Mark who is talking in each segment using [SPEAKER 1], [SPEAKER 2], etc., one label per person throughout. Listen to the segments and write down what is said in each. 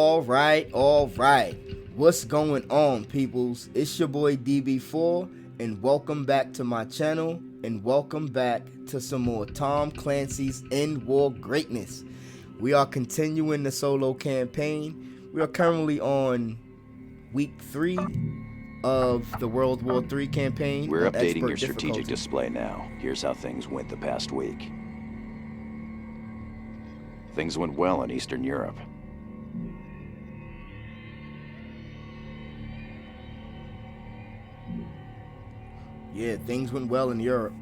[SPEAKER 1] All right. What's going on, peoples? It's your boy DB4, and welcome back to my channel, and welcome back to some more Tom Clancy's ENDWAR greatness. We are continuing the solo campaign. We are currently on week 3 of the World War III campaign.
[SPEAKER 2] We're updating your
[SPEAKER 1] difficulty.
[SPEAKER 2] strategic display now. Here's how things went the past week. Things went well in Eastern Europe.
[SPEAKER 1] Yeah, things went well in Europe.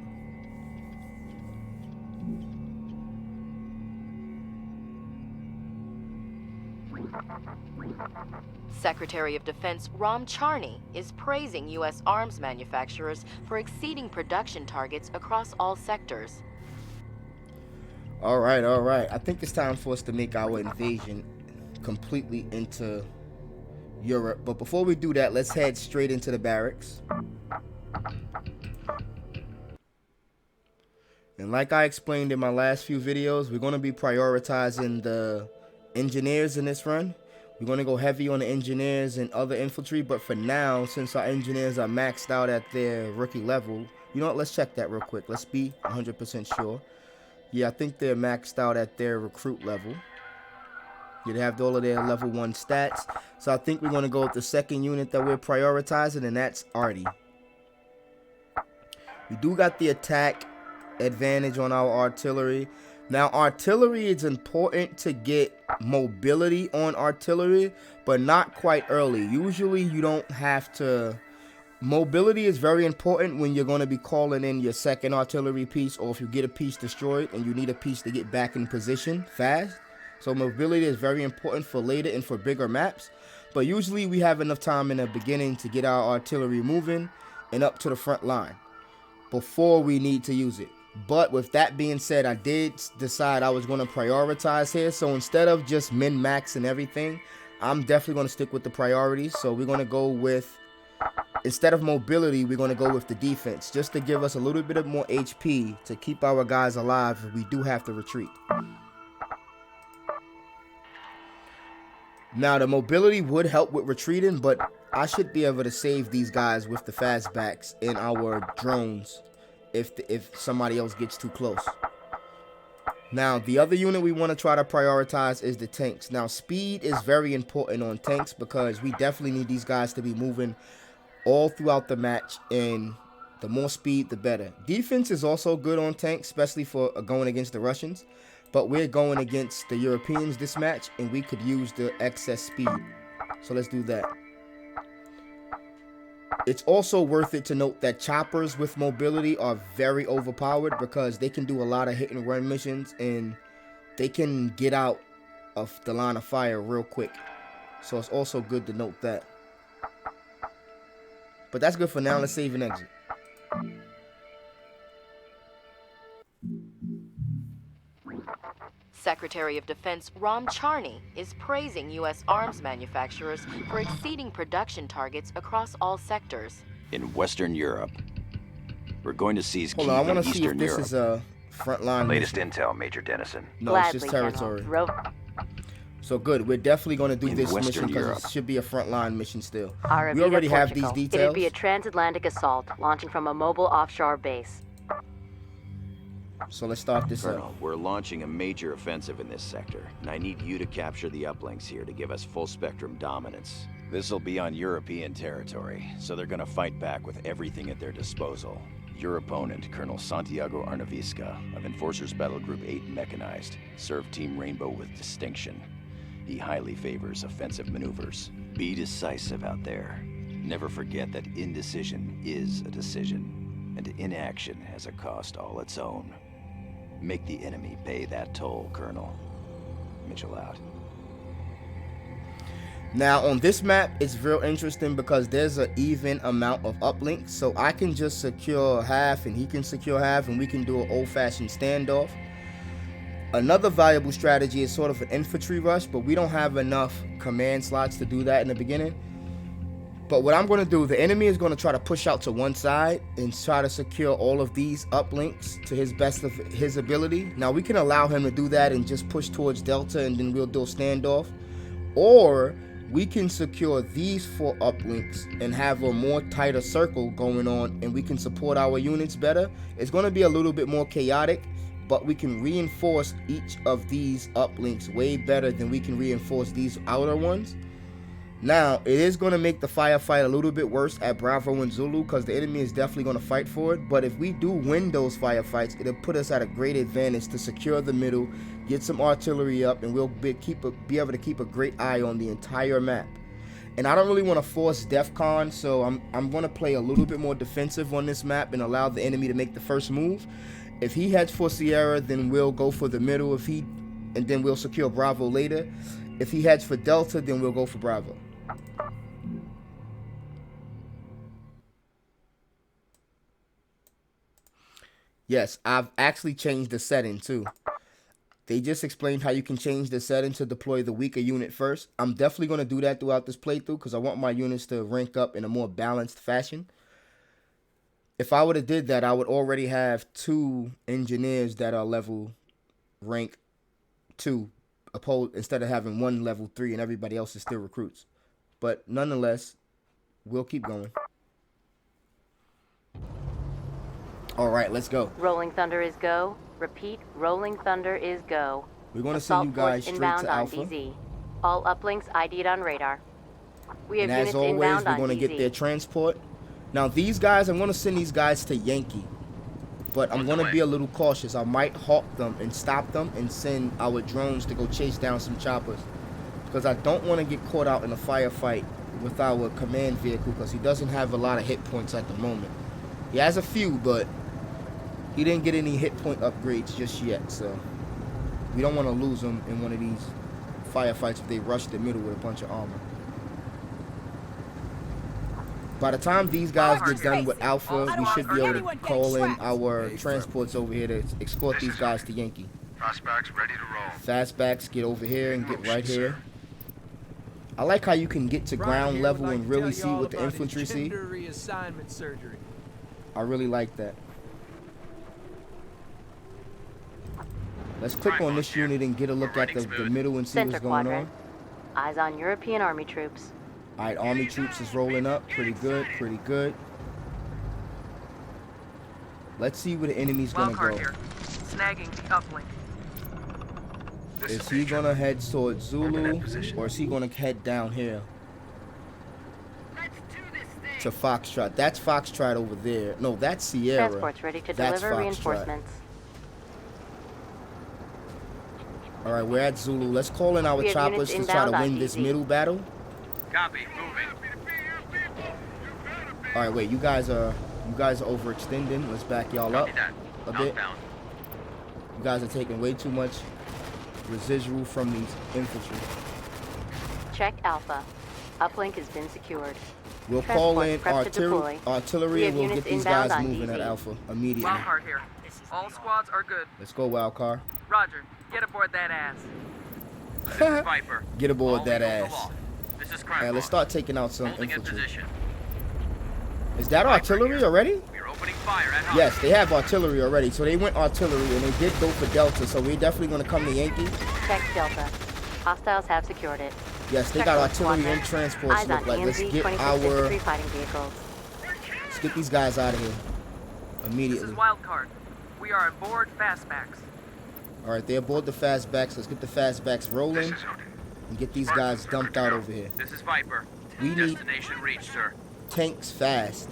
[SPEAKER 3] Secretary of Defense Ram Charney is praising U.S. arms manufacturers for exceeding production targets across all sectors.
[SPEAKER 1] All right. I think it's time for us to make our invasion completely into Europe. But before we do that, let's head straight into the barracks. And like I explained in my last few videos, we're going to be prioritizing the engineers in this run. We're going to go heavy on the engineers and other infantry. But for now, since our engineers are maxed out at their rookie level, you know what? Let's check that real quick. Let's be 100% sure. Yeah, I think they're maxed out at their recruit level. Yeah, they have all of their level 1 stats. So I think we're going to go with the second unit that we're prioritizing, and that's Artie. We do got the attack advantage on our artillery. Now, artillery is important to get mobility on artillery, but not quite early. Usually, you don't have to. Mobility is very important when you're going to be calling in your second artillery piece, or if you get a piece destroyed and you need a piece to get back in position fast. So mobility is very important for later and for bigger maps. But usually we have enough time in the beginning to get our artillery moving and up to the front line before we need to use it. But with that being said, I did decide I was going to prioritize here. So instead of just min-max and everything, I'm definitely going to stick with the priorities. So we're going to go with, instead of mobility, we're going to go with the defense, just to give us a little bit of more HP to keep our guys alive if we do have to retreat. Now, the mobility would help with retreating, but I should be able to save these guys with the fastbacks in our drones if somebody else gets too close. Now, the other unit we want to try to prioritize is the tanks. Now, speed is very important on tanks because we definitely need these guys to be moving all throughout the match, and the more speed, the better. Defense is also good on tanks, especially for going against the Russians, but we're going against the Europeans this match, and we could use the excess speed. So let's do that. It's also worth it to note that choppers with mobility are very overpowered because they can do a lot of hit and run missions, and they can get out of the line of fire real quick. So it's also good to note that. But that's good for now. Let's save and exit.
[SPEAKER 3] Secretary of Defense Ram Charney is praising U.S. arms manufacturers for exceeding production targets across all sectors.
[SPEAKER 2] In Western Europe, we're going to seize
[SPEAKER 1] Hold on, I
[SPEAKER 2] Kiev in
[SPEAKER 1] want to see if
[SPEAKER 2] Eastern
[SPEAKER 1] this
[SPEAKER 2] Europe.
[SPEAKER 1] is a frontline
[SPEAKER 2] Latest
[SPEAKER 1] mission.
[SPEAKER 2] intel, Major Dennison.
[SPEAKER 1] No, it's just territory. So good. We're definitely going to do this mission because it should be a frontline mission still. We already have these details.
[SPEAKER 4] It'd be a transatlantic assault launching from a mobile offshore base.
[SPEAKER 1] So let's start this
[SPEAKER 2] Colonel,
[SPEAKER 1] up.
[SPEAKER 2] we're launching a major offensive in this sector, and I need you to capture the uplinks here to give us full spectrum dominance. This'll be on European territory, so they're gonna fight back with everything at their disposal. Your opponent, Colonel Santiago Arnavisca, of Enforcers Battle Group 8 Mechanized, served Team Rainbow with distinction. He highly favors offensive maneuvers. Be decisive out there. Never forget that indecision is a decision, and inaction has a cost all its own. Make the enemy pay that toll, Colonel. Mitchell out.
[SPEAKER 1] Now, on this map, it's real interesting because there's an even amount of uplinks. So I can just secure half and he can secure half, and we can do an old-fashioned standoff. Another valuable strategy is sort of an infantry rush, but we don't have enough command slots to do that in the beginning. But what I'm going to do, the enemy is going to try to push out to one side and try to secure all of these uplinks to his best of his ability. Now, we can allow him to do that and just push towards Delta, and then we'll do a standoff. Or we can secure these 4 uplinks and have a more tighter circle going on, and we can support our units better. It's going to be a little bit more chaotic, but we can reinforce each of these uplinks way better than we can reinforce these outer ones. Now, it is going to make the firefight a little bit worse at Bravo and Zulu because the enemy is definitely going to fight for it. But if we do win those firefights, it'll put us at a great advantage to secure the middle, get some artillery up, and we'll be able to keep a great eye on the entire map. And I don't really want to force DEFCON, so I'm going to play a little bit more defensive on this map and allow the enemy to make the first move. If he heads for Sierra, then we'll go for the middle. And then we'll secure Bravo later. If he heads for Delta, then we'll go for Bravo. Yes, I've actually changed the setting too. They just explained how you can change the setting to deploy the weaker unit first. I'm definitely going to do that throughout this playthrough because I want my units to rank up in a more balanced fashion. If I would have did that, I would already have 2 engineers that are level rank 2 instead of having 1 level 3 and everybody else is still recruits. But nonetheless, we'll keep going. All right, let's go.
[SPEAKER 4] Rolling Thunder is go. Repeat, Rolling Thunder is go.
[SPEAKER 1] We're going to send you guys straight to Alpha.
[SPEAKER 4] DZ. All uplinks ID'd on radar. We have
[SPEAKER 1] and as
[SPEAKER 4] units
[SPEAKER 1] always,
[SPEAKER 4] inbound
[SPEAKER 1] we're going to
[SPEAKER 4] DZ.
[SPEAKER 1] get their transport. Now, these guys, I'm going to send these guys to Yankee. But I'm going to be a little cautious. I might halt them and stop them and send our drones to go chase down some choppers. Because I don't want to get caught out in a firefight with our command vehicle because he doesn't have a lot of hit points at the moment. He has a few, but he didn't get any hit point upgrades just yet, so we don't want to lose him in one of these firefights if they rush the middle with a bunch of armor. By the time these guys get done with Alpha, we should be able to call in our transports over here to escort these guys to Yankee.
[SPEAKER 5] Fastbacks ready to roll.
[SPEAKER 1] Fastbacks, get over here and get right here. I like how you can get to ground level and really see what the infantry see. I really like that. Let's click on this unit and get a look at the middle and see what's going on.
[SPEAKER 4] Eyes on European Army troops.
[SPEAKER 1] Alright, Army troops is rolling up. Pretty good, pretty good. Let's see where the enemy's gonna go.
[SPEAKER 6] Snagging the uplink.
[SPEAKER 1] Is he gonna head towards Zulu, or is he gonna head down here to Foxtrot? That's Foxtrot over there. No, that's Sierra.
[SPEAKER 4] Transports ready to
[SPEAKER 1] That's
[SPEAKER 4] deliver
[SPEAKER 1] Foxtrot.
[SPEAKER 4] reinforcements.
[SPEAKER 1] Alright, we're at Zulu. Let's call in our
[SPEAKER 4] We have
[SPEAKER 1] choppers
[SPEAKER 4] units
[SPEAKER 1] to try to
[SPEAKER 4] inbound on
[SPEAKER 1] win this
[SPEAKER 4] DZ.
[SPEAKER 1] middle battle.
[SPEAKER 5] Copy, moving.
[SPEAKER 1] Alright, wait, you guys are overextending. Let's back y'all up a bit. You guys are taking way too much residual from these infantry.
[SPEAKER 4] Check Alpha. Uplink has been secured.
[SPEAKER 1] We'll call in
[SPEAKER 4] Transport prepped to deploy.
[SPEAKER 1] artillery
[SPEAKER 4] We
[SPEAKER 1] and
[SPEAKER 4] have
[SPEAKER 1] we'll get
[SPEAKER 4] units
[SPEAKER 1] these
[SPEAKER 4] inbound
[SPEAKER 1] guys
[SPEAKER 4] on
[SPEAKER 1] moving
[SPEAKER 4] DZ.
[SPEAKER 1] at Alpha immediately.
[SPEAKER 6] Wildcard here. All squads are good.
[SPEAKER 1] Let's go, Wildcard.
[SPEAKER 6] Roger. Get aboard that ass.
[SPEAKER 5] This is Viper.
[SPEAKER 1] Get aboard
[SPEAKER 5] All
[SPEAKER 1] that
[SPEAKER 5] vehicles
[SPEAKER 1] ass.
[SPEAKER 5] aloft. This is crime.
[SPEAKER 1] Alright, let's start taking out some
[SPEAKER 5] Holding in
[SPEAKER 1] infantry.
[SPEAKER 5] position.
[SPEAKER 1] Is that artillery already?
[SPEAKER 5] We're opening fire at hostile.
[SPEAKER 1] Yes, they have artillery already. So they went artillery and they did go for Delta. So we're definitely going to come to Yankee.
[SPEAKER 4] Check Delta. Hostiles have secured it.
[SPEAKER 1] Yes, they
[SPEAKER 4] Check
[SPEAKER 1] got
[SPEAKER 4] those
[SPEAKER 1] artillery
[SPEAKER 4] squadrons.
[SPEAKER 1] and transports.
[SPEAKER 4] Eyes
[SPEAKER 1] Look
[SPEAKER 4] on
[SPEAKER 1] like let's
[SPEAKER 4] EMZ
[SPEAKER 1] get
[SPEAKER 4] 26 infantry fighting vehicles.
[SPEAKER 1] let's get these guys out of here
[SPEAKER 6] This
[SPEAKER 1] immediately.
[SPEAKER 6] is Wildcard. We are on board fastbacks.
[SPEAKER 1] All right, they're aboard the fastbacks. Let's get the fastbacks rolling
[SPEAKER 5] This is
[SPEAKER 1] and get these guys dumped out over here.
[SPEAKER 5] This is Viper.
[SPEAKER 1] We need
[SPEAKER 5] Destination reached, sir.
[SPEAKER 1] tanks fast.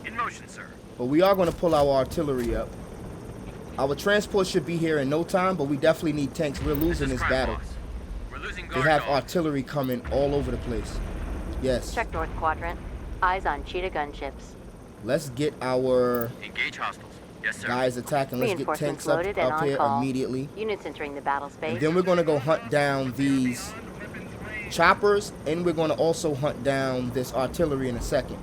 [SPEAKER 5] In motion, sir.
[SPEAKER 1] But we are going to pull our artillery up. Our transport should be here in no time, but we definitely need tanks. We're losing this
[SPEAKER 5] crime
[SPEAKER 1] battle.
[SPEAKER 5] boss. We're losing
[SPEAKER 1] They
[SPEAKER 5] guard
[SPEAKER 1] have
[SPEAKER 5] dogs.
[SPEAKER 1] artillery coming all over the place. Yes.
[SPEAKER 4] Check North Quadrant. Eyes on Cheetah gunships.
[SPEAKER 1] Let's get our
[SPEAKER 5] Engage hostiles. Yes, sir.
[SPEAKER 1] guys attacking. Let's get
[SPEAKER 4] Reinforcements
[SPEAKER 1] tanks up,
[SPEAKER 4] loaded and
[SPEAKER 1] up
[SPEAKER 4] on
[SPEAKER 1] here
[SPEAKER 4] call.
[SPEAKER 1] immediately.
[SPEAKER 4] Units entering the battle space.
[SPEAKER 1] And then we're going to go hunt down these choppers, and we're going to also hunt down this artillery in a second.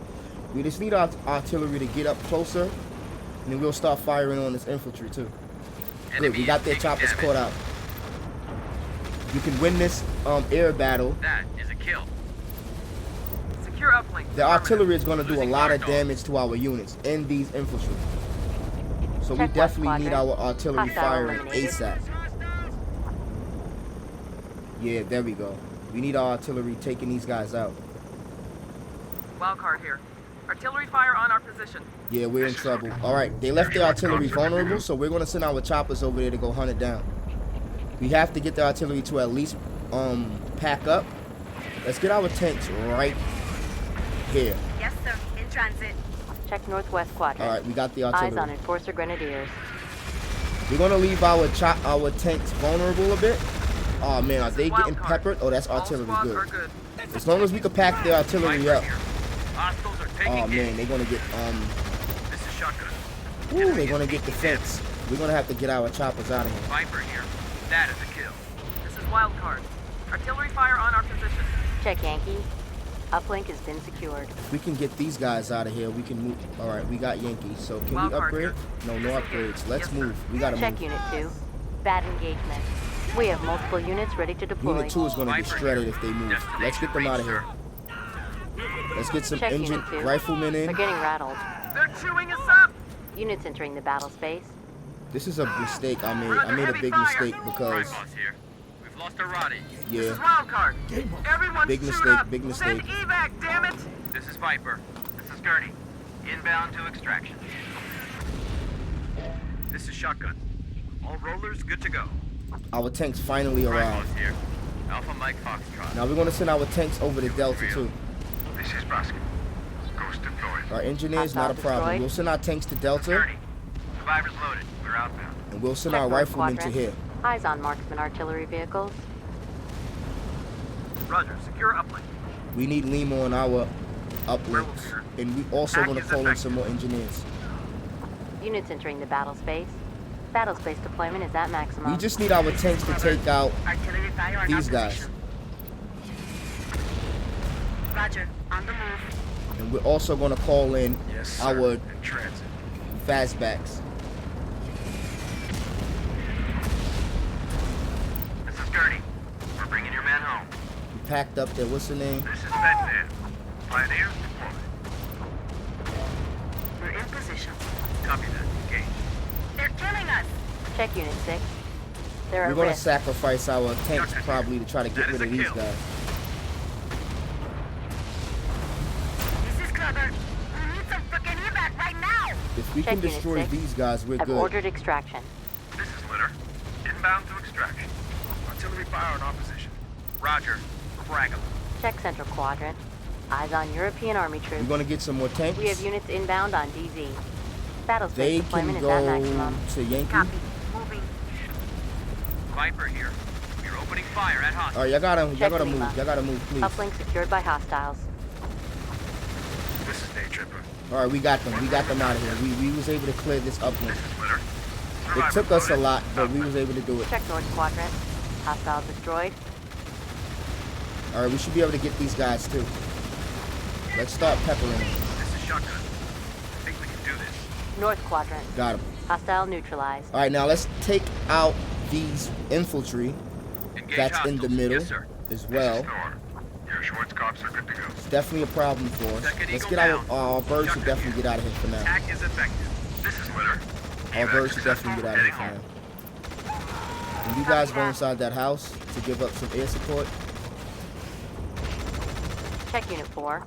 [SPEAKER 1] We just need our artillery to get up closer, and then we'll start firing on this infantry too. Good, we got their choppers caught out. You can win this air battle.
[SPEAKER 5] That is a kill.
[SPEAKER 6] Secure uplink.
[SPEAKER 1] The artillery is going to do a
[SPEAKER 5] Losing
[SPEAKER 1] lot
[SPEAKER 5] guard
[SPEAKER 1] of damage to our units and these infantry. So we
[SPEAKER 4] Check
[SPEAKER 1] definitely need our
[SPEAKER 4] quadrant.
[SPEAKER 1] artillery
[SPEAKER 4] Hostile
[SPEAKER 1] firing
[SPEAKER 4] eliminated.
[SPEAKER 1] ASAP. Yeah, there we go. We need our artillery taking these guys out.
[SPEAKER 6] Wildcard here. Artillery fire on our position.
[SPEAKER 1] Yeah, we're in trouble. All right, they left their artillery vulnerable, so we're gonna send our choppers over there to go hunt it down. We have to get the artillery to at least pack up. Let's get our tanks right here.
[SPEAKER 7] Yes, sir. In transit.
[SPEAKER 4] Check northwest quadrant.
[SPEAKER 1] All right, we got the artillery.
[SPEAKER 4] Eyes on Enforcer Grenadiers.
[SPEAKER 1] We're gonna leave our tanks vulnerable a bit. Oh man, are they getting peppered? Oh, that's artillery.
[SPEAKER 6] All squads
[SPEAKER 1] Good.
[SPEAKER 6] are good.
[SPEAKER 1] As long as we can pack their artillery up.
[SPEAKER 5] Hostiles are taking
[SPEAKER 1] Oh man, they're gonna get
[SPEAKER 5] This is shotgun.
[SPEAKER 1] Ooh, they're gonna get defense. We're gonna have to get our choppers out of here.
[SPEAKER 5] Viper here. That is a kill.
[SPEAKER 6] This is wildcard. Artillery fire on our position.
[SPEAKER 4] Check Yankee. Uplink has been secured.
[SPEAKER 1] If we can get these guys out of here, we can move. All right, we got Yankees. So can we
[SPEAKER 6] Wildcard
[SPEAKER 1] upgrade?
[SPEAKER 6] here.
[SPEAKER 1] No, no upgrades. Let's
[SPEAKER 6] Yes, sir.
[SPEAKER 1] move. We gotta
[SPEAKER 4] Check
[SPEAKER 1] move.
[SPEAKER 4] Unit 2. Bad engagement. We have multiple units ready to deploy.
[SPEAKER 1] Unit 2 is gonna get shredded if they move. Let's get them out of here. Let's get some
[SPEAKER 4] Check
[SPEAKER 1] engine
[SPEAKER 4] Unit 2.
[SPEAKER 1] riflemen
[SPEAKER 4] They're
[SPEAKER 1] in.
[SPEAKER 4] getting rattled.
[SPEAKER 6] They're chewing us up.
[SPEAKER 4] Units entering the battle space.
[SPEAKER 1] This is a mistake I made. I made a big mistake because
[SPEAKER 5] Boss here. We've lost a Roddy.
[SPEAKER 6] This
[SPEAKER 1] yeah.
[SPEAKER 6] is wildcard. Everyone
[SPEAKER 1] Big
[SPEAKER 6] shoot
[SPEAKER 1] mistake,
[SPEAKER 6] up.
[SPEAKER 1] big mistake.
[SPEAKER 6] Send evac, damn it.
[SPEAKER 5] This is Viper. This is Gurney. Inbound to extraction. This is shotgun. All rollers good to go.
[SPEAKER 1] Our tanks finally arrived.
[SPEAKER 5] Boss here. Alpha Mike Foxtrot.
[SPEAKER 1] Now we're gonna send our tanks over to Delta too.
[SPEAKER 5] This is Baskin. Ghost deployed.
[SPEAKER 1] Our engineers, not a
[SPEAKER 4] Hostile
[SPEAKER 1] problem.
[SPEAKER 4] destroyed.
[SPEAKER 1] We'll send our tanks to Delta,
[SPEAKER 5] Gurney. Survivors loaded. We're outbound.
[SPEAKER 1] and we'll send
[SPEAKER 4] Check
[SPEAKER 1] our
[SPEAKER 4] north
[SPEAKER 1] riflemen to
[SPEAKER 4] quadrant.
[SPEAKER 1] here.
[SPEAKER 4] Eyes on marksman artillery vehicles.
[SPEAKER 6] Roger. Secure uplink.
[SPEAKER 1] We need Lima on our uplinks, and we also
[SPEAKER 6] Attack
[SPEAKER 1] gonna
[SPEAKER 6] is
[SPEAKER 1] call in
[SPEAKER 6] effective.
[SPEAKER 1] some more engineers.
[SPEAKER 4] Units entering the battle space. Battle space deployment is at maximum.
[SPEAKER 1] We just need our tanks to take out
[SPEAKER 7] Artillery fire on
[SPEAKER 1] these
[SPEAKER 7] our
[SPEAKER 1] guys,
[SPEAKER 7] position. Roger. On the move.
[SPEAKER 1] and we're also gonna call in our
[SPEAKER 5] In transit.
[SPEAKER 1] fastbacks.
[SPEAKER 5] This is Gurney. We're bringing your man home.
[SPEAKER 1] We packed up there. What's the name?
[SPEAKER 5] This is Batman. Pioneers deployed.
[SPEAKER 7] We're in position.
[SPEAKER 5] Copy that. Engage.
[SPEAKER 7] They're killing us.
[SPEAKER 4] Check Unit 6. They're
[SPEAKER 1] We're
[SPEAKER 4] at
[SPEAKER 1] gonna
[SPEAKER 4] risk.
[SPEAKER 1] sacrifice our tanks probably to try to get
[SPEAKER 5] That is
[SPEAKER 1] rid of
[SPEAKER 5] a
[SPEAKER 1] these
[SPEAKER 5] kill.
[SPEAKER 1] guys.
[SPEAKER 7] This is Clubber. We need some frickin' evac right now.
[SPEAKER 1] If we
[SPEAKER 4] Check
[SPEAKER 1] can
[SPEAKER 4] Unit
[SPEAKER 1] destroy
[SPEAKER 4] 6.
[SPEAKER 1] these guys, we're
[SPEAKER 4] Have
[SPEAKER 1] good.
[SPEAKER 4] ordered extraction.
[SPEAKER 5] This is Litter. Inbound to extraction. Artillery fire in opposition. Roger. Frag 'em.
[SPEAKER 4] Check central quadrant. Eyes on European Army
[SPEAKER 1] We're
[SPEAKER 4] troops.
[SPEAKER 1] gonna get some more tanks.
[SPEAKER 4] We have units inbound on DZ. Battle space
[SPEAKER 1] They
[SPEAKER 4] deployment
[SPEAKER 1] can
[SPEAKER 4] is at
[SPEAKER 1] go
[SPEAKER 4] maximum.
[SPEAKER 1] to Yankee.
[SPEAKER 7] Copy. Moving.
[SPEAKER 5] Viper here. We're opening fire at hostiles.
[SPEAKER 1] All right, y'all gotta
[SPEAKER 4] Check
[SPEAKER 1] move.
[SPEAKER 4] Lima.
[SPEAKER 1] Y'all gotta move, please.
[SPEAKER 4] Uplink secured by hostiles.
[SPEAKER 5] This is Day Tripper.
[SPEAKER 1] All right, we got them. We got them out of here. We was able to clear this uplink.
[SPEAKER 5] This is Litter.
[SPEAKER 1] It took us a lot, but we was able to do it.
[SPEAKER 4] Check north quadrant. Hostile destroyed.
[SPEAKER 1] All right, we should be able to get these guys too. Let's start peppering them.
[SPEAKER 5] This is shotgun. I think we can do this.
[SPEAKER 4] North quadrant.
[SPEAKER 1] Got them.
[SPEAKER 4] Hostile neutralized.
[SPEAKER 1] All right, now let's take out these infantry
[SPEAKER 5] Engage
[SPEAKER 1] that's in the
[SPEAKER 5] hostiles.
[SPEAKER 1] middle
[SPEAKER 5] Yes, sir.
[SPEAKER 1] as well.
[SPEAKER 5] Your Schwarzkopfs are good to go.
[SPEAKER 1] It's definitely a problem for us.
[SPEAKER 5] Second
[SPEAKER 1] Let's
[SPEAKER 5] Eagle
[SPEAKER 1] get
[SPEAKER 5] down.
[SPEAKER 1] our birds should definitely get out of here for now.
[SPEAKER 5] Attack is effective. This is Litter.
[SPEAKER 1] Our
[SPEAKER 5] Evac
[SPEAKER 1] birds should definitely get out of here
[SPEAKER 5] successful.
[SPEAKER 1] for
[SPEAKER 5] Heading
[SPEAKER 1] now. And you guys go inside that house to give up some air support.
[SPEAKER 4] Check Unit 4.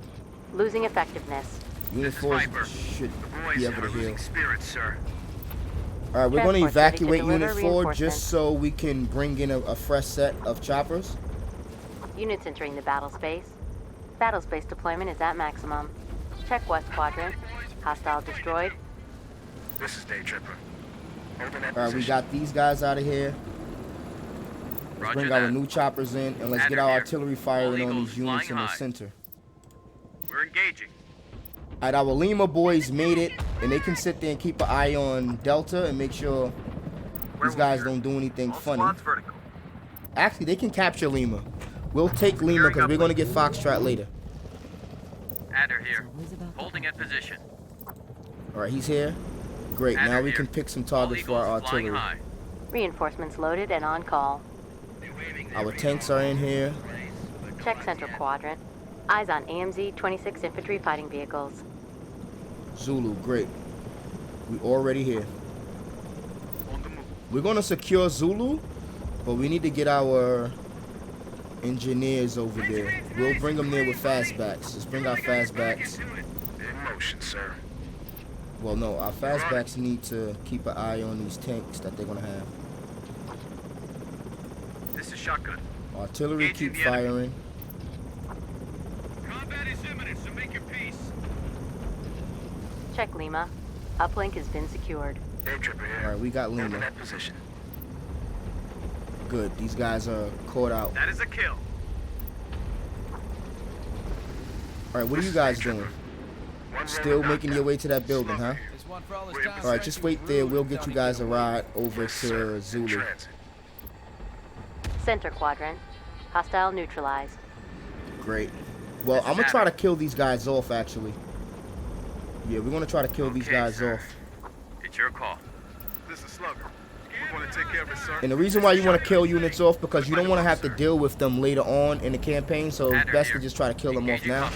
[SPEAKER 4] Losing effectiveness.
[SPEAKER 1] Unit
[SPEAKER 5] This is
[SPEAKER 1] 4
[SPEAKER 5] Viper.
[SPEAKER 1] should
[SPEAKER 5] The boys
[SPEAKER 1] be able
[SPEAKER 5] are
[SPEAKER 1] to heal.
[SPEAKER 5] losing spirits, sir.
[SPEAKER 1] All right, we're going to
[SPEAKER 4] Transport's ready to
[SPEAKER 1] evacuate
[SPEAKER 4] deliver
[SPEAKER 1] Unit 4
[SPEAKER 4] reinforcements.
[SPEAKER 1] just so we can bring in a fresh set of choppers.
[SPEAKER 4] Units entering the battle space. Battle space deployment is at maximum. Check west quadrant. Hostile destroyed.
[SPEAKER 5] This is Day Tripper. Open that
[SPEAKER 1] All right, we
[SPEAKER 5] position.
[SPEAKER 1] got these guys out of here. Let's
[SPEAKER 5] Roger
[SPEAKER 1] bring
[SPEAKER 5] that.
[SPEAKER 1] our new choppers in, and let's get
[SPEAKER 5] Adder
[SPEAKER 1] our
[SPEAKER 5] here.
[SPEAKER 1] artillery firing
[SPEAKER 5] All
[SPEAKER 1] on
[SPEAKER 5] Eagles
[SPEAKER 1] these units
[SPEAKER 5] flying
[SPEAKER 1] in the
[SPEAKER 5] high.
[SPEAKER 1] center.
[SPEAKER 5] We're engaging.
[SPEAKER 1] All right, our Lima boys made it, and they can sit there and keep an eye on Delta and make sure these guys don't do anything
[SPEAKER 6] All
[SPEAKER 1] funny.
[SPEAKER 6] squads vertical.
[SPEAKER 1] Actually, they can capture Lima. We'll take Lima because we're going to get Foxtrot later.
[SPEAKER 5] Adder here. Holding at position.
[SPEAKER 1] All right, he's here. Great.
[SPEAKER 5] Adder
[SPEAKER 1] Now we
[SPEAKER 5] here.
[SPEAKER 1] can pick some
[SPEAKER 5] All
[SPEAKER 1] targets for our
[SPEAKER 5] Eagles flying
[SPEAKER 1] artillery.
[SPEAKER 5] high.
[SPEAKER 4] Reinforcements loaded and on call.
[SPEAKER 1] Our tanks are in here.
[SPEAKER 4] Check central quadrant. Eyes on AMZ 26 infantry fighting vehicles.
[SPEAKER 1] Zulu, great. We already here.
[SPEAKER 5] On the move.
[SPEAKER 1] We're going to secure Zulu, but we need to get our engineers over there. We'll bring them there with fastbacks. Just bring our fastbacks.
[SPEAKER 5] In motion, sir.
[SPEAKER 1] Well, no, our fastbacks need to keep an eye on these tanks that they're gonna have.
[SPEAKER 5] This is shotgun.
[SPEAKER 1] Artillery
[SPEAKER 5] Engaging
[SPEAKER 1] keep
[SPEAKER 5] the enemy.
[SPEAKER 1] firing.
[SPEAKER 5] Combat is imminent, so make your peace.
[SPEAKER 4] Check Lima. Uplink has been secured.
[SPEAKER 5] Air tripper here.
[SPEAKER 1] All right, we got
[SPEAKER 5] Hold in
[SPEAKER 1] Lima.
[SPEAKER 5] that position.
[SPEAKER 1] Good. These guys are caught out.
[SPEAKER 5] That is a kill.
[SPEAKER 1] All right, what are you guys doing? Still making your way to that building, huh? All right, just wait there. We'll get you guys a ride over to Zulu.
[SPEAKER 4] Center quadrant. Hostile neutralized.
[SPEAKER 1] Great. Well, I'm gonna try to kill these guys off, actually. Yeah, we're gonna try to kill these guys off.
[SPEAKER 5] It's your call. This is Slugger. We're going to take care of it, sir.
[SPEAKER 1] And the reason why you want to kill units off because you don't want to have to deal with them later on in the campaign, so it's best to just try to kill them off now.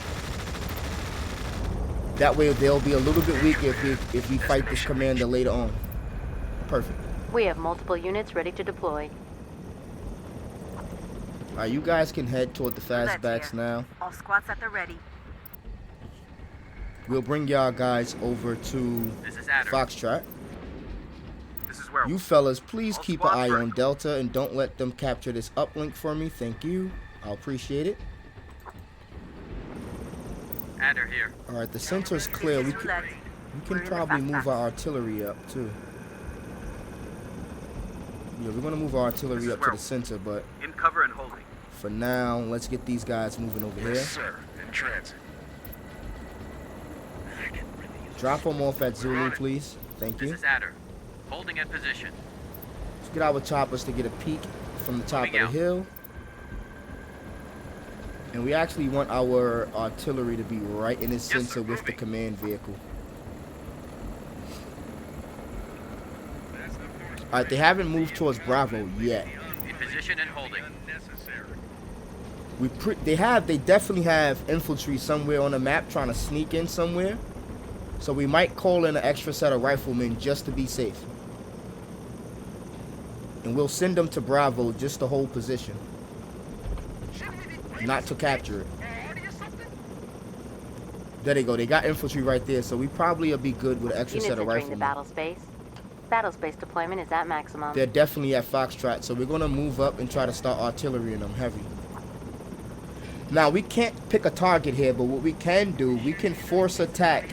[SPEAKER 1] That way they'll be a little bit weaker if we fight this commander later on. Perfect.
[SPEAKER 4] We have multiple units ready to deploy.
[SPEAKER 1] Alright, you guys can head toward the fastbacks now.
[SPEAKER 7] All squads at the ready.
[SPEAKER 1] We'll bring y'all guys over to
[SPEAKER 5] This is Adder.
[SPEAKER 1] Foxtrot.
[SPEAKER 5] This is where
[SPEAKER 1] You fellas, please keep an eye on Delta and don't let them capture this uplink for me. Thank you. I'll appreciate it.
[SPEAKER 5] Adder here.
[SPEAKER 1] Alright, the center's clear. We can probably move our artillery up too. Yeah, we're gonna move our artillery up to the center, but
[SPEAKER 5] In cover and holding.
[SPEAKER 1] for now, let's get these guys moving over here.
[SPEAKER 5] sir. In transit.
[SPEAKER 1] Drop them off at Zulu, please. Thank you.
[SPEAKER 5] Adder. Holding in position.
[SPEAKER 1] Let's get our choppers to get a peek from the top of the hill. And we actually want our artillery to be right in the center with the command vehicle. Alright, they haven't moved towards Bravo yet.
[SPEAKER 5] In position and holding.
[SPEAKER 1] They definitely have infantry somewhere on the map trying to sneak in somewhere. So we might call in an extra set of riflemen just to be safe. And we'll send them to Bravo just to hold position. Not to capture it. There they go. They got infantry right there, so we probably will be good with an extra
[SPEAKER 4] Units
[SPEAKER 1] set of
[SPEAKER 4] entering the
[SPEAKER 1] riflemen.
[SPEAKER 4] battle space. Battle space deployment is at maximum.
[SPEAKER 1] They're definitely at Foxtrot, so we're going to move up and try to start artillery in them heavy. Now, we can't pick a target here, but what we can do, we can force attack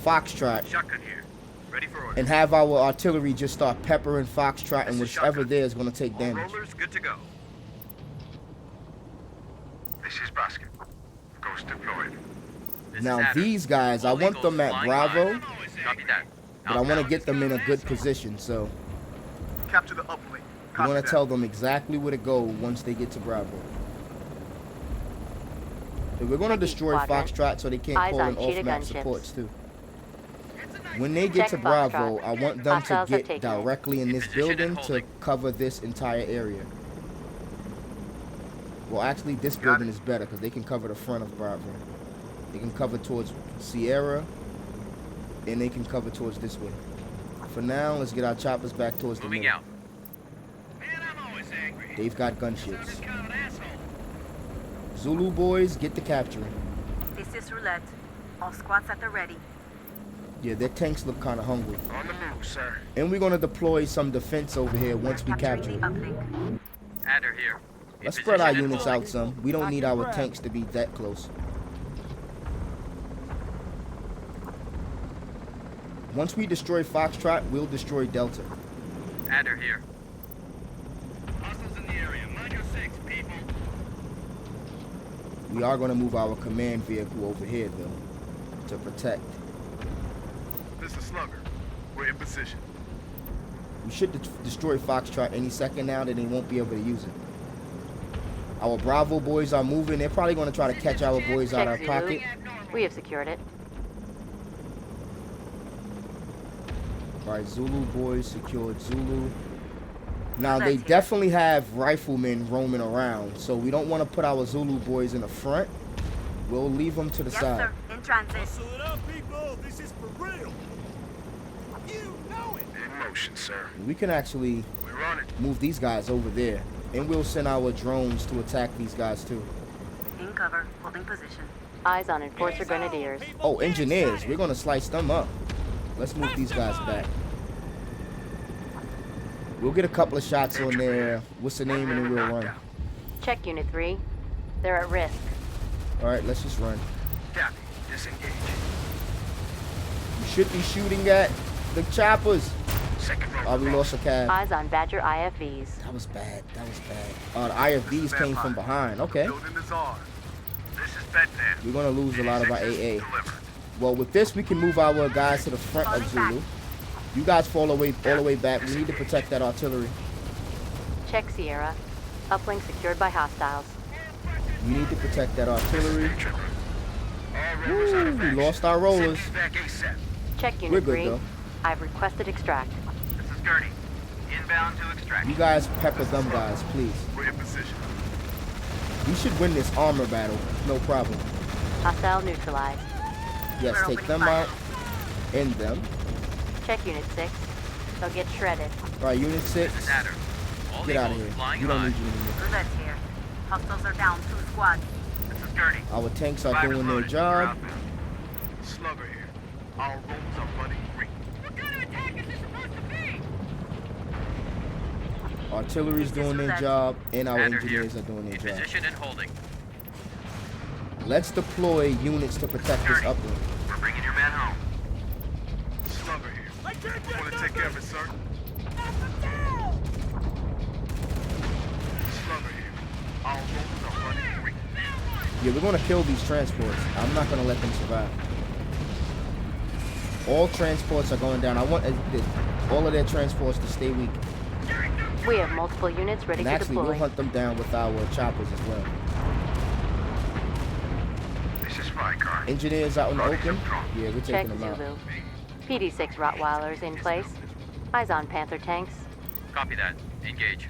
[SPEAKER 1] Foxtrot
[SPEAKER 5] Shotgun here. Ready for order.
[SPEAKER 1] and have our artillery just start peppering Foxtrot, and whichever there is going to take damage.
[SPEAKER 5] Rollers good to go. This is Basket. Ghost deployed.
[SPEAKER 1] Now, these guys, I want them at Bravo,
[SPEAKER 5] Copy that.
[SPEAKER 1] but I want to get them in a good position, so
[SPEAKER 5] Capture the uplink.
[SPEAKER 1] I want to tell them exactly where to go once they get to Bravo. So we're going to destroy
[SPEAKER 4] Quadrant.
[SPEAKER 1] Foxtrot so they can't
[SPEAKER 4] Eyes
[SPEAKER 1] call
[SPEAKER 4] on
[SPEAKER 1] in
[SPEAKER 4] cheetah
[SPEAKER 1] off-map
[SPEAKER 4] gunships.
[SPEAKER 1] supports too. When they get
[SPEAKER 4] Check
[SPEAKER 1] to Bravo,
[SPEAKER 4] Foxtrot.
[SPEAKER 1] I want them to
[SPEAKER 4] Hostiles have
[SPEAKER 1] get
[SPEAKER 4] taken it.
[SPEAKER 1] directly in this
[SPEAKER 5] position and
[SPEAKER 1] building to
[SPEAKER 5] holding.
[SPEAKER 1] cover this entire area. Well, actually, this building is better because they can cover the front of Bravo. They can cover towards Sierra, and they can cover towards this way. For now, let's get our choppers back towards the
[SPEAKER 5] Moving
[SPEAKER 1] middle.
[SPEAKER 5] out. Man, I'm always angry.
[SPEAKER 1] They've got gunships.
[SPEAKER 5] This kind of an asshole.
[SPEAKER 1] Zulu boys, get the capturing.
[SPEAKER 7] This is Roulette. All squads at the ready.
[SPEAKER 1] Yeah, their tanks look kind of hungry.
[SPEAKER 5] On the move, sir.
[SPEAKER 1] And we're going to deploy some defense over here once we capture
[SPEAKER 7] Capturing
[SPEAKER 1] it.
[SPEAKER 7] the uplink.
[SPEAKER 5] Adder here. In
[SPEAKER 1] Let's spread our
[SPEAKER 5] position and
[SPEAKER 1] units
[SPEAKER 5] holding.
[SPEAKER 1] out some. We don't need our tanks to be that close. Once we destroy Foxtrot, we'll destroy Delta.
[SPEAKER 5] Adder here. Hostiles in the area. Mind your six, people.
[SPEAKER 1] We are going to move our command vehicle over here, though, to protect.
[SPEAKER 5] This is Slugger. We're in position.
[SPEAKER 1] We should destroy Foxtrot any second now that they won't be able to use it. Our Bravo boys are moving. They're probably going to try to catch our boys out of
[SPEAKER 4] Check
[SPEAKER 1] our
[SPEAKER 4] Zulu.
[SPEAKER 1] pocket.
[SPEAKER 4] We have secured it.
[SPEAKER 1] Alright, Zulu boys secured Zulu. Now, they definitely have riflemen roaming around, so we don't want to put our Zulu boys in the front. We'll leave them to the
[SPEAKER 7] Yes,
[SPEAKER 1] side.
[SPEAKER 7] sir. In transit.
[SPEAKER 8] Hustle it up, people. This is for real. You know it.
[SPEAKER 5] In motion, sir.
[SPEAKER 1] We can actually
[SPEAKER 5] We're on it.
[SPEAKER 1] move these guys over there. And we'll send our drones to attack these guys too.
[SPEAKER 4] In cover, holding position. Eyes on Enforcer Grenadiers.
[SPEAKER 1] Oh, engineers. We're gonna slice them up. Let's move these guys back. We'll get a couple of shots on there. What's the name? And then we'll run.
[SPEAKER 4] Check Unit 3. They're at risk.
[SPEAKER 1] Alright, let's just run.
[SPEAKER 5] Copy. Disengage.
[SPEAKER 1] You should be shooting at the choppers.
[SPEAKER 5] Second row.
[SPEAKER 1] Oh, we lost a cab.
[SPEAKER 4] Eyes on Badger IFVs.
[SPEAKER 1] That was bad. That was bad. Oh, the IFVs came from behind. Okay.
[SPEAKER 5] Building is ours. This is Bedpan.
[SPEAKER 1] We're gonna lose a lot of our AA.
[SPEAKER 5] Delivered.
[SPEAKER 1] Well, with this, we can move our guys to the front of Zulu. You guys fall away all the way back. We need to protect that artillery.
[SPEAKER 4] Check Sierra. Uplink secured by hostiles.
[SPEAKER 1] We need to protect that artillery.
[SPEAKER 5] All rovers out
[SPEAKER 1] Woo,
[SPEAKER 5] of
[SPEAKER 1] we
[SPEAKER 5] action.
[SPEAKER 1] lost our
[SPEAKER 5] Send
[SPEAKER 1] rollers.
[SPEAKER 5] these back ASAP.
[SPEAKER 4] Check
[SPEAKER 1] We're
[SPEAKER 4] Unit
[SPEAKER 1] good
[SPEAKER 4] 3.
[SPEAKER 1] though.
[SPEAKER 4] I've requested extract.
[SPEAKER 5] This is Gurney. Inbound to extraction.
[SPEAKER 1] You guys pepper them guys, please.
[SPEAKER 5] We're in position.
[SPEAKER 1] We should win this armor battle. No problem.
[SPEAKER 4] Hostile neutralized.
[SPEAKER 1] Yes,
[SPEAKER 4] We're
[SPEAKER 1] take
[SPEAKER 4] opening
[SPEAKER 1] them
[SPEAKER 4] fire.
[SPEAKER 1] out. End them.
[SPEAKER 4] Check Unit 6. They'll get shredded.
[SPEAKER 1] Alright, Unit 6. Get out of here. You don't need you anymore.
[SPEAKER 7] Roulette here. Hostiles are down 2 squads.
[SPEAKER 5] This is Gurney.
[SPEAKER 1] Our tanks are
[SPEAKER 5] Fire
[SPEAKER 1] doing their
[SPEAKER 5] loaded.
[SPEAKER 1] job.
[SPEAKER 5] We're outbound. Slugger here. Our rolls are running green.
[SPEAKER 7] What kind of attack is this supposed to be?
[SPEAKER 1] Artillery's doing their job, and our engineers are doing their job.
[SPEAKER 5] and holding.
[SPEAKER 1] Let's deploy units to protect this upland.
[SPEAKER 5] We're bringing your man home. Slugger here.
[SPEAKER 8] I can't
[SPEAKER 5] I
[SPEAKER 8] get
[SPEAKER 5] want to take care of it, sir. Slugger here. Our rolls are running green.
[SPEAKER 1] Yeah, we're gonna kill these transports. I'm not gonna let them survive. All transports are going down. I want all of their transports to stay weak.
[SPEAKER 4] We have multiple units ready
[SPEAKER 1] And
[SPEAKER 4] to
[SPEAKER 1] actually,
[SPEAKER 4] deploy.
[SPEAKER 1] we'll hunt them down with our choppers as well.
[SPEAKER 5] This is spy car.
[SPEAKER 1] Engineers out in the open. Yeah, we're
[SPEAKER 4] Check
[SPEAKER 1] taking them out.
[SPEAKER 4] Zulu. PD-6 Rottweilers in place. Eyes on Panther tanks.
[SPEAKER 5] Copy that. Engage.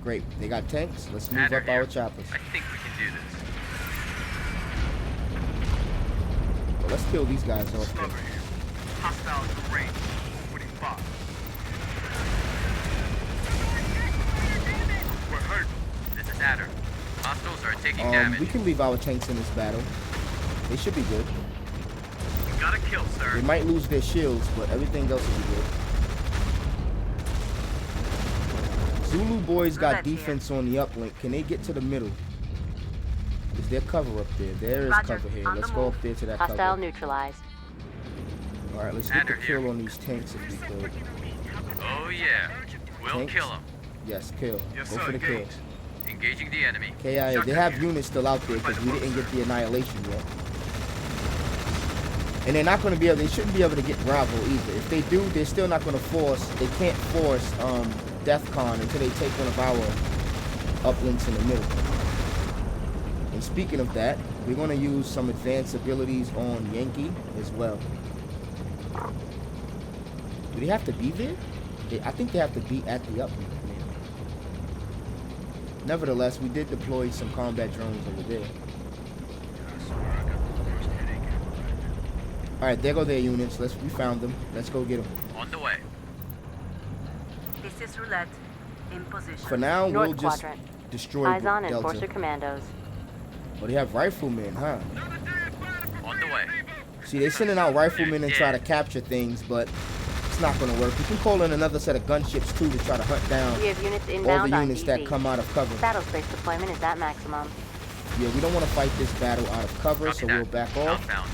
[SPEAKER 1] Great. They got tanks. Let's move up our choppers.
[SPEAKER 5] I think we can do this.
[SPEAKER 1] Well, let's kill these guys off.
[SPEAKER 5] Slugger
[SPEAKER 1] Too.
[SPEAKER 5] here. Hostiles in range. 45. We're hurt. This is Adder. Hostiles are taking
[SPEAKER 1] We can leave our tanks in this battle. They should be good.
[SPEAKER 5] We got a kill, sir.
[SPEAKER 1] They might lose their shields, but everything else will be good. Zulu boys got defense on the uplink. Can they get to the middle? Is there cover up there? There is
[SPEAKER 7] Roger,
[SPEAKER 1] cover here.
[SPEAKER 7] on
[SPEAKER 1] Let's
[SPEAKER 7] the
[SPEAKER 1] go
[SPEAKER 7] move.
[SPEAKER 1] up there to that
[SPEAKER 4] Hostile
[SPEAKER 1] cover.
[SPEAKER 4] neutralized.
[SPEAKER 1] Alright, let's get the
[SPEAKER 5] Adder here.
[SPEAKER 1] kill on these tanks if we could.
[SPEAKER 5] Oh, yeah. We'll
[SPEAKER 1] Tanks?
[SPEAKER 5] kill them.
[SPEAKER 1] Yes, kill.
[SPEAKER 5] Yes,
[SPEAKER 1] Go
[SPEAKER 5] sir.
[SPEAKER 1] for the kill.
[SPEAKER 5] Engage. Engaging the enemy.
[SPEAKER 1] KIA, they have units still out there because we didn't get the annihilation yet. And they're not going to be able, they shouldn't be able to get Bravo either. If they do, they're still not going to force, they can't force DEFCON until they take one of our uplinks in the middle. And speaking of that, we're going to use some advanced abilities on Yankee as well. Do they have to be there? I think they have to be at the uplink. Nevertheless, we did deploy some combat drones over there. Alright, there go their units. We found them. Let's go get them.
[SPEAKER 5] On the way.
[SPEAKER 7] This is Roulette. In position.
[SPEAKER 1] For now,
[SPEAKER 4] North
[SPEAKER 1] we'll just
[SPEAKER 4] quadrant.
[SPEAKER 1] destroy
[SPEAKER 4] Eyes on
[SPEAKER 1] Delta.
[SPEAKER 4] Enforcer commandos.
[SPEAKER 1] Oh, they have riflemen, huh?
[SPEAKER 5] On the way.
[SPEAKER 1] See, they're sending out riflemen and try to capture things, but it's not going to work. We can call in another set of gunships, too, to try to hunt down
[SPEAKER 4] We have units
[SPEAKER 1] all
[SPEAKER 4] inbound
[SPEAKER 1] the
[SPEAKER 4] on
[SPEAKER 1] units
[SPEAKER 4] DZ.
[SPEAKER 1] that come out of cover.
[SPEAKER 4] Battle space deployment is at maximum.
[SPEAKER 1] Yeah, we don't want to fight this battle out of cover, so we'll back off
[SPEAKER 5] Outbound.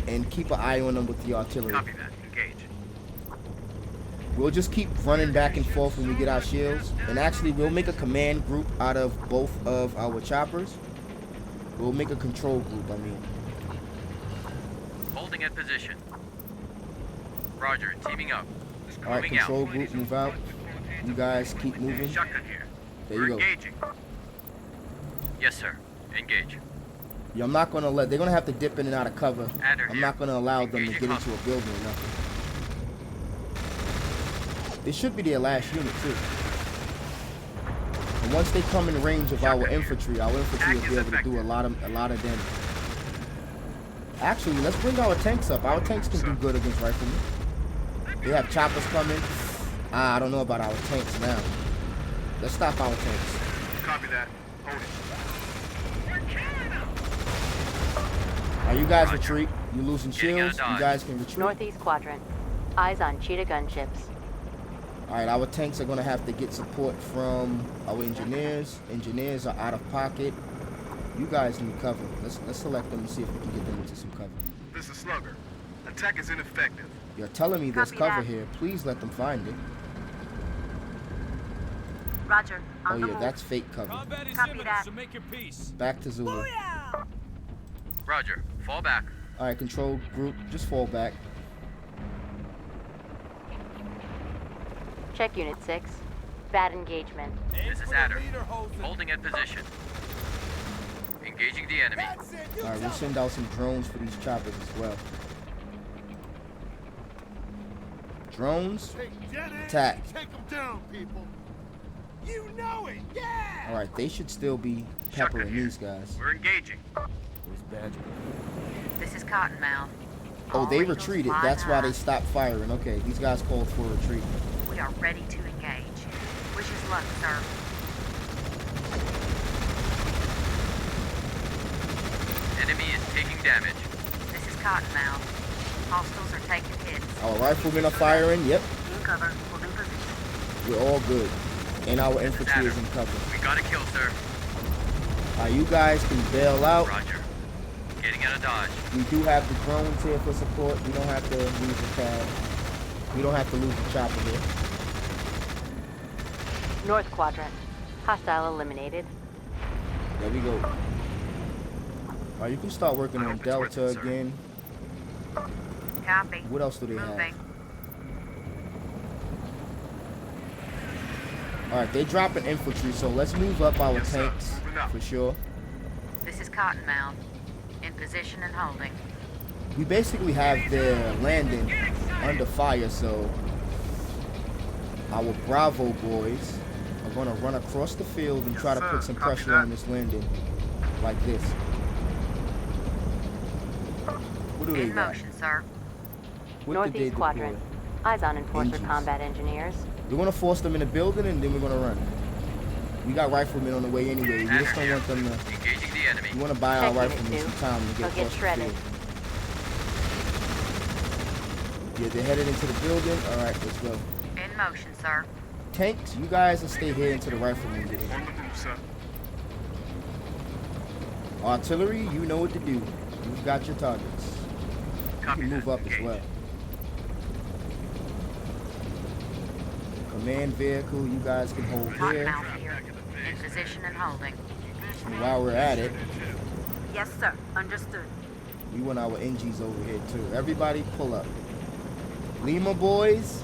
[SPEAKER 1] and keep an eye on them with the artillery.
[SPEAKER 5] Copy that. Engage.
[SPEAKER 1] We'll just keep running back and forth when we get our shields. And actually, we'll make a command group out of both of our choppers. We'll make a control group, I mean.
[SPEAKER 5] Holding at position. Roger. Teaming up.
[SPEAKER 1] Alright,
[SPEAKER 5] Moving
[SPEAKER 1] control
[SPEAKER 5] out.
[SPEAKER 1] group, move out. You guys keep moving.
[SPEAKER 5] Shotgun here.
[SPEAKER 1] There you go.
[SPEAKER 5] Engaging. Yes, sir. Engage.
[SPEAKER 1] Yeah, I'm not gonna let, they're gonna have to dip in and out of cover.
[SPEAKER 5] Adder
[SPEAKER 1] I'm
[SPEAKER 5] here.
[SPEAKER 1] not gonna allow them to
[SPEAKER 5] Engaging
[SPEAKER 1] get into a building or nothing. This should be their last unit too. And once they come in range of our infantry will be able to do a lot of damage. Actually, let's bring our tanks up. Our tanks can do good against riflemen. They have choppers coming. I don't know about our tanks now. Let's stop our tanks.
[SPEAKER 5] Copy that. Hold it.
[SPEAKER 1] Are you guys
[SPEAKER 5] Roger.
[SPEAKER 1] retreat? You losing
[SPEAKER 5] Getting out of
[SPEAKER 1] shields? You
[SPEAKER 5] dodge.
[SPEAKER 1] guys can retreat.
[SPEAKER 4] Northeast quadrant. Eyes on cheetah gunships.
[SPEAKER 1] Alright, our tanks are gonna have to get support from our engineers. Engineers are out of pocket. You guys need cover. Let's select them and see if we can get them into some cover.
[SPEAKER 5] This is Slugger. Attack is ineffective.
[SPEAKER 1] You're telling me there's
[SPEAKER 7] Copy
[SPEAKER 1] cover
[SPEAKER 7] that.
[SPEAKER 1] here. Please let them find it.
[SPEAKER 7] Roger.
[SPEAKER 1] Oh
[SPEAKER 7] On the
[SPEAKER 1] yeah,
[SPEAKER 7] move.
[SPEAKER 1] that's fake cover.
[SPEAKER 8] Combat is
[SPEAKER 7] Copy
[SPEAKER 8] imminent,
[SPEAKER 7] that.
[SPEAKER 8] so make your peace.
[SPEAKER 1] Back to Zulu.
[SPEAKER 5] Roger. Fall back.
[SPEAKER 1] Alright, control group, just fall back.
[SPEAKER 4] Check Unit 6. Bad engagement.
[SPEAKER 5] This is Adder. Holding at position. Engaging the enemy.
[SPEAKER 1] Alright, we'll send out some drones for these choppers as well. Drones, attack.
[SPEAKER 8] Take them down, people. You know it, yeah!
[SPEAKER 1] Alright, they should still be peppering these guys.
[SPEAKER 5] We're engaging.
[SPEAKER 1] Where's Badger?
[SPEAKER 7] This is Cottonmouth.
[SPEAKER 1] Oh,
[SPEAKER 7] All
[SPEAKER 1] they
[SPEAKER 7] eagles
[SPEAKER 1] retreated.
[SPEAKER 7] fly
[SPEAKER 1] That's why
[SPEAKER 7] high.
[SPEAKER 1] they stopped firing. Okay, these guys called for a retreat.
[SPEAKER 7] We are ready to engage. Wish us luck, sir.
[SPEAKER 5] Enemy is taking damage.
[SPEAKER 7] This is Cottonmouth. Hostiles are taking hits.
[SPEAKER 1] Our riflemen are firing. Yep,
[SPEAKER 7] In cover. Holding position.
[SPEAKER 1] we're all good. And our infantry is in cover.
[SPEAKER 5] We got a kill, sir.
[SPEAKER 1] You guys can bail out.
[SPEAKER 5] Roger. Getting out of dodge.
[SPEAKER 1] We do have the drones here for support. We don't have to lose the cab. We don't have to lose the chopper here.
[SPEAKER 4] North quadrant. Hostile eliminated.
[SPEAKER 1] There we go. Alright, you can start working
[SPEAKER 5] I
[SPEAKER 1] on
[SPEAKER 5] hope it's
[SPEAKER 1] Delta
[SPEAKER 5] worth it, sir.
[SPEAKER 1] again.
[SPEAKER 7] Copy.
[SPEAKER 1] What else do they
[SPEAKER 7] Moving.
[SPEAKER 1] have? Alright, they dropping infantry, so let's move up our
[SPEAKER 5] Yes, sir.
[SPEAKER 1] tanks
[SPEAKER 5] Moving up.
[SPEAKER 1] for sure.
[SPEAKER 7] This is Cottonmouth. In position and holding.
[SPEAKER 1] We basically have their landing under fire, so our Bravo boys are gonna run across the field and try to
[SPEAKER 5] Yes,
[SPEAKER 1] put
[SPEAKER 5] sir.
[SPEAKER 1] some
[SPEAKER 5] Copy
[SPEAKER 1] pressure
[SPEAKER 5] that.
[SPEAKER 1] on this landing, like this. What do they
[SPEAKER 7] In
[SPEAKER 1] got?
[SPEAKER 7] motion, sir.
[SPEAKER 1] What did they
[SPEAKER 4] Northeast
[SPEAKER 1] deploy?
[SPEAKER 4] quadrant. Eyes on Enforcer
[SPEAKER 1] Engines.
[SPEAKER 4] combat engineers.
[SPEAKER 1] We're gonna force them in the building and then we're gonna run. We got riflemen on the way anyway. We just don't want them to.
[SPEAKER 5] Engaging the enemy.
[SPEAKER 1] We want to buy our
[SPEAKER 4] Check Unit
[SPEAKER 1] riflemen
[SPEAKER 4] 2.
[SPEAKER 1] some time to
[SPEAKER 4] They'll
[SPEAKER 1] get
[SPEAKER 4] get
[SPEAKER 1] across the
[SPEAKER 4] shredded.
[SPEAKER 1] field. Yeah, they're headed into the building. All right, let's go.
[SPEAKER 7] In motion, sir.
[SPEAKER 1] Tanks, you guys will stay here until the riflemen get in.
[SPEAKER 5] On the move, sir.
[SPEAKER 1] Artillery, you know what to do. You've got your targets. You
[SPEAKER 5] Copy
[SPEAKER 1] can move
[SPEAKER 5] that.
[SPEAKER 1] up as
[SPEAKER 5] Engage.
[SPEAKER 1] well. Command vehicle, you guys can hold here.
[SPEAKER 7] Cottonmouth here. In position and holding.
[SPEAKER 1] And while we're at it,
[SPEAKER 7] Yes, sir. Understood.
[SPEAKER 1] we want our NGs over here too. Everybody pull up. Lima boys,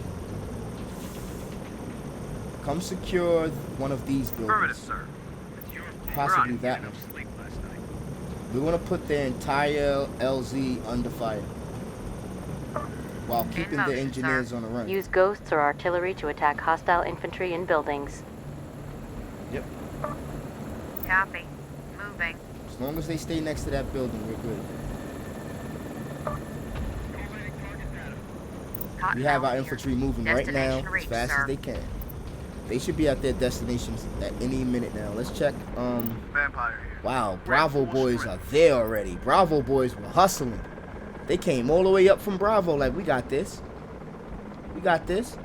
[SPEAKER 1] come secure one of these
[SPEAKER 5] Affirmative,
[SPEAKER 1] buildings.
[SPEAKER 5] sir.
[SPEAKER 1] Possibly that one.
[SPEAKER 5] Sleep last night.
[SPEAKER 1] We're gonna put the entire LZ under fire while keeping the
[SPEAKER 7] motion,
[SPEAKER 1] engineers
[SPEAKER 7] sir.
[SPEAKER 1] on the run.
[SPEAKER 4] Use ghosts or artillery to attack hostile infantry in buildings.
[SPEAKER 1] Yep.
[SPEAKER 7] Copy. Moving.
[SPEAKER 1] As long as they stay next to that building, we're good. We have our
[SPEAKER 7] Cottonmouth
[SPEAKER 1] infantry
[SPEAKER 7] here.
[SPEAKER 1] moving right now
[SPEAKER 7] Destination
[SPEAKER 1] as
[SPEAKER 7] reached,
[SPEAKER 1] fast
[SPEAKER 7] sir.
[SPEAKER 1] as they can. They should be at their destinations at any minute now. Let's check.
[SPEAKER 5] Vampire here.
[SPEAKER 1] Wow, Bravo boys are there already. Bravo boys were hustling. They came all the way up from Bravo like, we got this. We got this.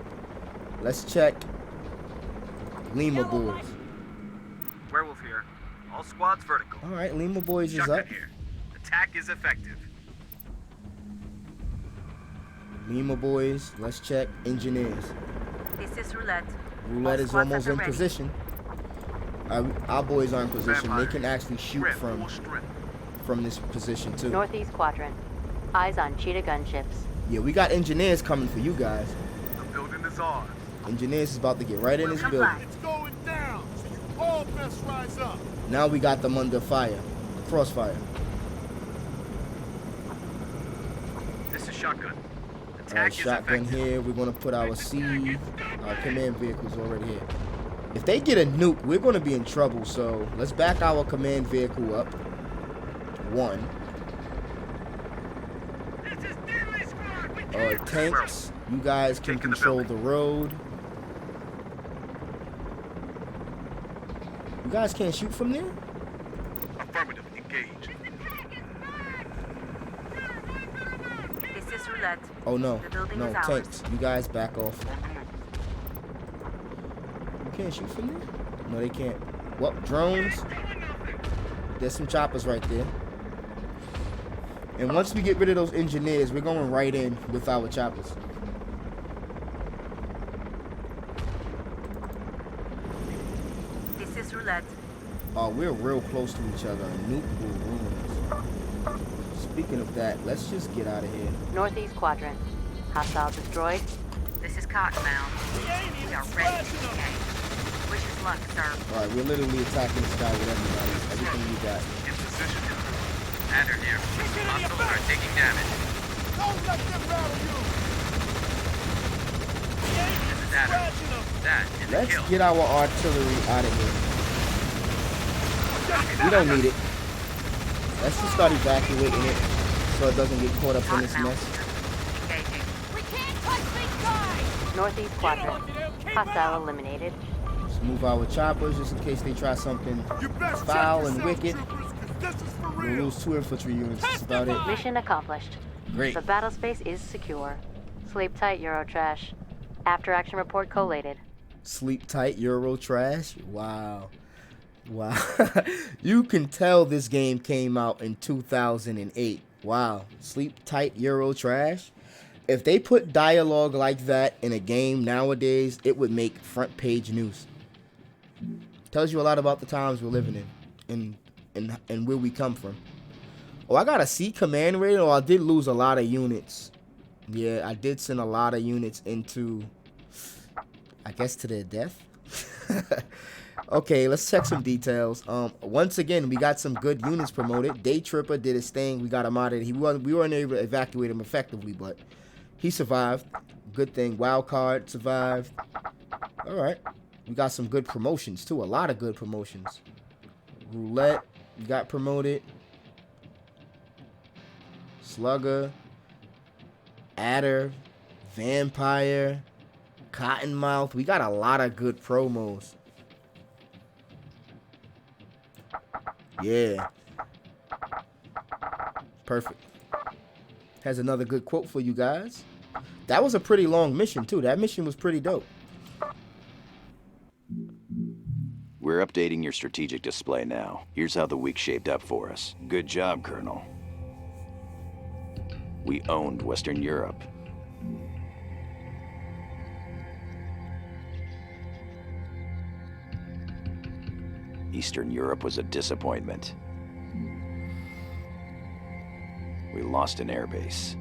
[SPEAKER 1] Let's check Lima boys.
[SPEAKER 5] Werewolf here. All squads vertical.
[SPEAKER 1] All right, Lima boys is
[SPEAKER 5] Shotgun
[SPEAKER 1] up.
[SPEAKER 5] here. Attack is effective.
[SPEAKER 1] Lima boys, let's check engineers.
[SPEAKER 7] This is Roulette.
[SPEAKER 1] Roulette
[SPEAKER 7] All
[SPEAKER 1] is
[SPEAKER 7] squads
[SPEAKER 1] almost
[SPEAKER 7] at
[SPEAKER 1] in
[SPEAKER 7] the ready.
[SPEAKER 1] position. Our boys are in position. They can actually shoot
[SPEAKER 5] Grim,
[SPEAKER 1] from
[SPEAKER 5] full strength.
[SPEAKER 1] this position too.
[SPEAKER 4] Northeast quadrant. Eyes on cheetah gunships.
[SPEAKER 1] Yeah, we got engineers coming for you guys.
[SPEAKER 5] The building is ours.
[SPEAKER 1] Engineers is about to get right in this
[SPEAKER 7] Welcome
[SPEAKER 1] building.
[SPEAKER 7] back.
[SPEAKER 8] It's going down, so you all best rise up.
[SPEAKER 1] Now we got them under fire. Crossfire.
[SPEAKER 5] This is shotgun.
[SPEAKER 1] Alright,
[SPEAKER 5] Attack is
[SPEAKER 1] shotgun
[SPEAKER 5] effective.
[SPEAKER 1] here. We're gonna put our C, our command vehicles already here. If they get a nuke, we're gonna be in trouble. So let's back our command vehicle up. One. Tanks, you guys can
[SPEAKER 5] Taking the
[SPEAKER 1] control
[SPEAKER 5] building.
[SPEAKER 1] the road. You guys can't shoot from there?
[SPEAKER 5] Affirmative. Engage.
[SPEAKER 4] This is roulette.
[SPEAKER 1] Oh no,
[SPEAKER 4] The building
[SPEAKER 1] no,
[SPEAKER 4] is ours.
[SPEAKER 1] tanks. You guys back off. You can't shoot from there? No, they can't. Well, drones. There's some choppers right there. And once we get rid of those engineers, we're going right in with our choppers.
[SPEAKER 4] This is roulette.
[SPEAKER 1] Oh, we're real close to each other. Nuke rooms. Speaking of that, let's just get out of here.
[SPEAKER 4] Northeast quadrant. Hostile destroyed. This is Cottonmouth. We are ready to engage. Wish us luck, sir.
[SPEAKER 1] All right, we're literally attacking this guy with everybody. Everything we got.
[SPEAKER 5] In position. Adder here. Hostiles are taking damage.
[SPEAKER 8] Don't let them rattle you.
[SPEAKER 5] This is Adder. That is a
[SPEAKER 1] Let's
[SPEAKER 5] kill.
[SPEAKER 1] get our artillery out of here. We don't need it. Let's just start evacuating it so it doesn't get caught up in this mess.
[SPEAKER 4] Engaging.
[SPEAKER 7] We can't touch these guys!
[SPEAKER 4] Northeast quadrant. Hostile eliminated.
[SPEAKER 1] Let's move our choppers just in case they try something
[SPEAKER 8] You best
[SPEAKER 1] foul
[SPEAKER 8] check
[SPEAKER 1] and
[SPEAKER 8] yourself,
[SPEAKER 1] wicked.
[SPEAKER 8] troopers, 'cause this is for
[SPEAKER 1] We'll
[SPEAKER 8] real.
[SPEAKER 1] lose 2 infantry units. That's about it.
[SPEAKER 4] Mission accomplished.
[SPEAKER 1] Great.
[SPEAKER 4] The battle space is secure. Sleep tight, Eurotrash. After action report collated.
[SPEAKER 1] Sleep tight, Euro trash. Wow. Wow. You can tell this game came out in 2008. Wow. Sleep tight, Euro trash. If they put dialogue like that in a game nowadays, it would make front page news. Tells you a lot about the times we're living in and where we come from. Oh, I got a C command rating. Oh, I did lose a lot of units. Yeah, I did send a lot of units into, I guess, to their death. Okay, let's check some details. Once again, we got some good units promoted. Day Tripper did his thing. We got him out of it. We weren't able to evacuate him effectively, but he survived. Good thing. Wildcard survived. All right. We got some good promotions, too. A lot of good promotions. Roulette got promoted. Slugger. Adder. Vampire. Cottonmouth. We got a lot of good promos. Yeah. Perfect. Has another good quote for you guys. That was a pretty long mission, too. That mission was pretty dope.
[SPEAKER 2] We're updating your strategic display now. Here's how the week shaped up for us. Good job, Colonel. We owned Western Europe. Eastern Europe was a disappointment. We lost an airbase.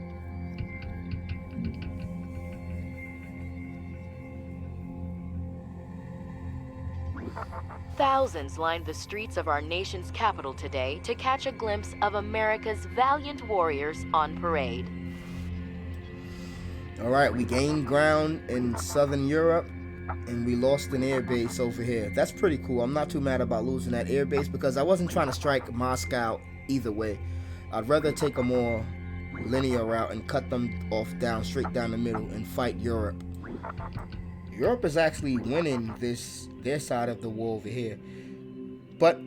[SPEAKER 3] Thousands lined the streets of our nation's capital today to catch a glimpse of America's valiant warriors on parade.
[SPEAKER 1] All right, we gained ground in Southern Europe, and we lost an airbase over here. That's pretty cool. I'm not too mad about losing that airbase because I wasn't trying to strike Moscow either way. I'd rather take a more linear route and cut them off straight down the middle and fight Europe. Europe is actually winning their side of the war over here. But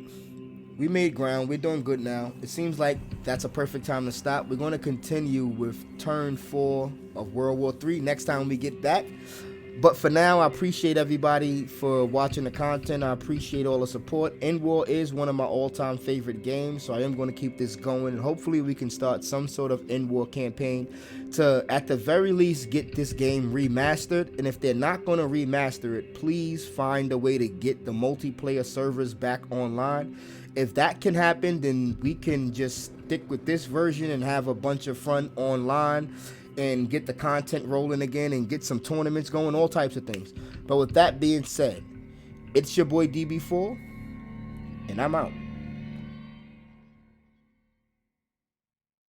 [SPEAKER 1] we made ground. We're doing good now. It seems like that's a perfect time to stop. We're going to continue with turn 4 of World War III next time we get back. But for now, I appreciate everybody for watching the content. I appreciate all the support. ENDWAR is one of my all-time favorite games, so I am going to keep this going. And hopefully we can start some sort of ENDWAR campaign to, at the very least, get this game remastered. And if they're not going to remaster it, please find a way to get the multiplayer servers back online. If that can happen, then we can just stick with this version and have a bunch of fun online and get the content rolling again and get some tournaments going, all types of things. But with that being said, it's your boy DB4, and I'm out.